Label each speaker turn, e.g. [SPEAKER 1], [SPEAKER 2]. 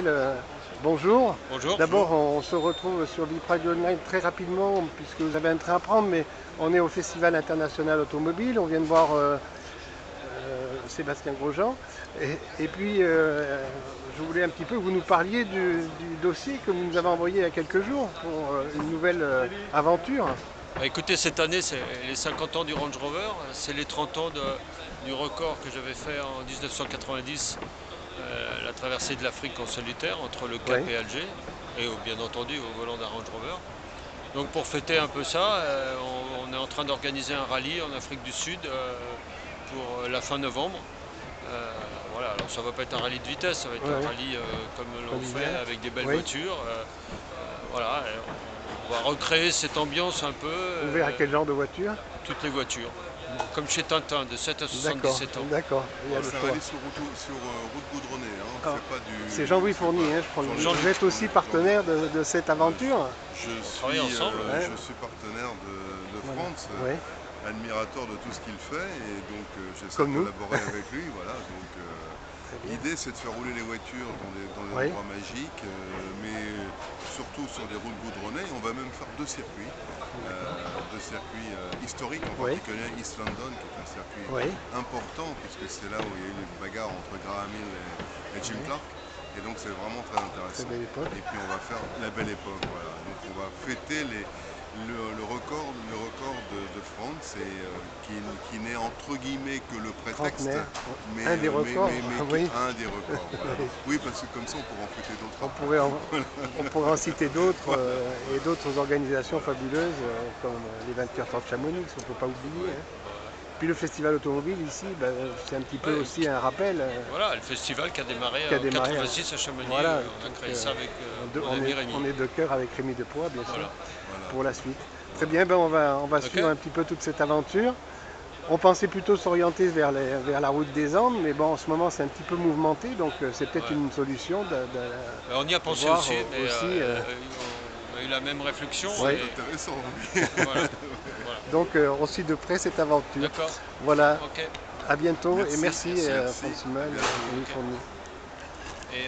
[SPEAKER 1] Euh, Bonjour.
[SPEAKER 2] Bonjour.
[SPEAKER 1] D'abord, on se retrouve sur Bip Radio Online très rapidement puisque vous avez un train à prendre, mais on est au Festival international automobile. On vient de voir Sébastien Grosjean. Et puis, je voulais un petit peu que vous nous parliez du dossier que vous nous avez envoyé il y a quelques jours pour une nouvelle aventure.
[SPEAKER 2] Bah, écoutez, cette année, c'est les 50 ans du Range Rover, c'est les 30 ans du record que j'avais fait en 1990, la traversée de l'Afrique en solitaire entre le Cap
[SPEAKER 1] Oui.
[SPEAKER 2] et Alger, et bien entendu au volant d'un Range Rover. Donc pour fêter un peu ça, on est en train d'organiser un rallye en Afrique du Sud pour la fin novembre. Voilà, alors ça va pas être un rallye de vitesse, ça va être
[SPEAKER 1] Ouais.
[SPEAKER 2] un rallye comme l'on fait
[SPEAKER 1] Familial.
[SPEAKER 2] avec des belles
[SPEAKER 1] Oui.
[SPEAKER 2] voitures. Voilà, on va recréer cette ambiance un peu,
[SPEAKER 1] Ouvert à quel genre de voiture?
[SPEAKER 2] toutes les voitures. Comme chez Tintin, de 7 à
[SPEAKER 1] D'accord,
[SPEAKER 2] 77 ans.
[SPEAKER 1] d'accord. Il y a le
[SPEAKER 3] C'est un
[SPEAKER 1] choix.
[SPEAKER 3] rallye sur route goudronnée, hein.
[SPEAKER 1] Ah,
[SPEAKER 3] C'est pas du.
[SPEAKER 1] c'est Jean-Louis
[SPEAKER 3] c'est
[SPEAKER 1] Fournier,
[SPEAKER 3] pas-
[SPEAKER 1] hein, je crois.
[SPEAKER 3] Jean-Louis
[SPEAKER 1] Vous êtes aussi
[SPEAKER 3] Fournier,
[SPEAKER 1] partenaire de cette aventure?
[SPEAKER 3] Je
[SPEAKER 2] travaille
[SPEAKER 3] suis,
[SPEAKER 2] ensemble.
[SPEAKER 1] Ouais.
[SPEAKER 3] je suis partenaire de
[SPEAKER 1] Voilà.
[SPEAKER 3] France,
[SPEAKER 1] Ouais.
[SPEAKER 3] admirateur de tout ce qu'il fait, et donc j'essaie
[SPEAKER 1] Comme
[SPEAKER 3] de
[SPEAKER 1] nous.
[SPEAKER 3] collaborer avec lui. Voilà, donc
[SPEAKER 1] Très bien.
[SPEAKER 3] l'idée c'est de faire rouler les voitures dans des
[SPEAKER 1] Oui.
[SPEAKER 3] endroits magiques, mais surtout sur des routes goudronnées. On va même faire deux circuits historiques, en
[SPEAKER 1] Oui.
[SPEAKER 3] particulier East London, qui est un circuit
[SPEAKER 1] Oui.
[SPEAKER 3] important, puisque c'est là où il y a eu les bagarres entre Graham Hill et Jim
[SPEAKER 1] Oui.
[SPEAKER 3] Clark. Et donc c'est vraiment très
[SPEAKER 1] Très
[SPEAKER 3] intéressant.
[SPEAKER 1] belle époque.
[SPEAKER 3] Et puis on va faire la belle époque, voilà. Donc on va fêter le record de France, et qui n'est entre guillemets que le prétexte,
[SPEAKER 1] Trentenaire.
[SPEAKER 3] mais,
[SPEAKER 1] Un des records. Oui.
[SPEAKER 3] un des records. Voilà. Oui, parce que comme ça on pourra en fêter d'autres
[SPEAKER 1] On
[SPEAKER 3] après.
[SPEAKER 1] pourrait en, on pourrait en citer d'autres et d'autres organisations
[SPEAKER 3] Voilà.
[SPEAKER 1] fabuleuses comme les 24 heures de Chamonix, on ne peut pas oublier.
[SPEAKER 3] Ouais.
[SPEAKER 1] Hein. Puis le festival automobile ici, ben, c'est un petit peu
[SPEAKER 2] Ouais,
[SPEAKER 1] aussi un rappel
[SPEAKER 2] voilà, le festival qui a démarré
[SPEAKER 1] qui a
[SPEAKER 2] en
[SPEAKER 1] démarré.
[SPEAKER 2] 86 à Chamonix.
[SPEAKER 1] Voilà,
[SPEAKER 2] On a
[SPEAKER 1] donc,
[SPEAKER 2] créé ça avec mon
[SPEAKER 1] on
[SPEAKER 2] ami
[SPEAKER 1] est,
[SPEAKER 2] Rémi.
[SPEAKER 1] on est de cœur avec Rémi Depoix, bien sûr,
[SPEAKER 2] Voilà.
[SPEAKER 3] Voilà.
[SPEAKER 1] pour la suite. Très
[SPEAKER 3] Voilà.
[SPEAKER 1] bien, ben on va
[SPEAKER 2] Ok.
[SPEAKER 1] suivre un petit peu toute cette aventure. On pensait plutôt s'orienter vers la route des Andes, mais bon, en ce moment c'est un petit peu mouvementé, donc c'est peut-être
[SPEAKER 2] Ouais.
[SPEAKER 1] une solution
[SPEAKER 2] Ben, on y a pensé
[SPEAKER 1] voir
[SPEAKER 2] aussi, mais
[SPEAKER 1] aussi.
[SPEAKER 2] on a eu la même réflexion.
[SPEAKER 1] Ouais.
[SPEAKER 3] C'est intéressant, oui.
[SPEAKER 2] Et voilà. Voilà.
[SPEAKER 1] Donc on suit de près cette aventure.
[SPEAKER 2] D'accord.
[SPEAKER 1] Voilà,
[SPEAKER 2] Ok.
[SPEAKER 1] à bientôt et merci
[SPEAKER 3] Merci.
[SPEAKER 1] François Louis
[SPEAKER 3] Bientôt.
[SPEAKER 1] Fournier.
[SPEAKER 2] Et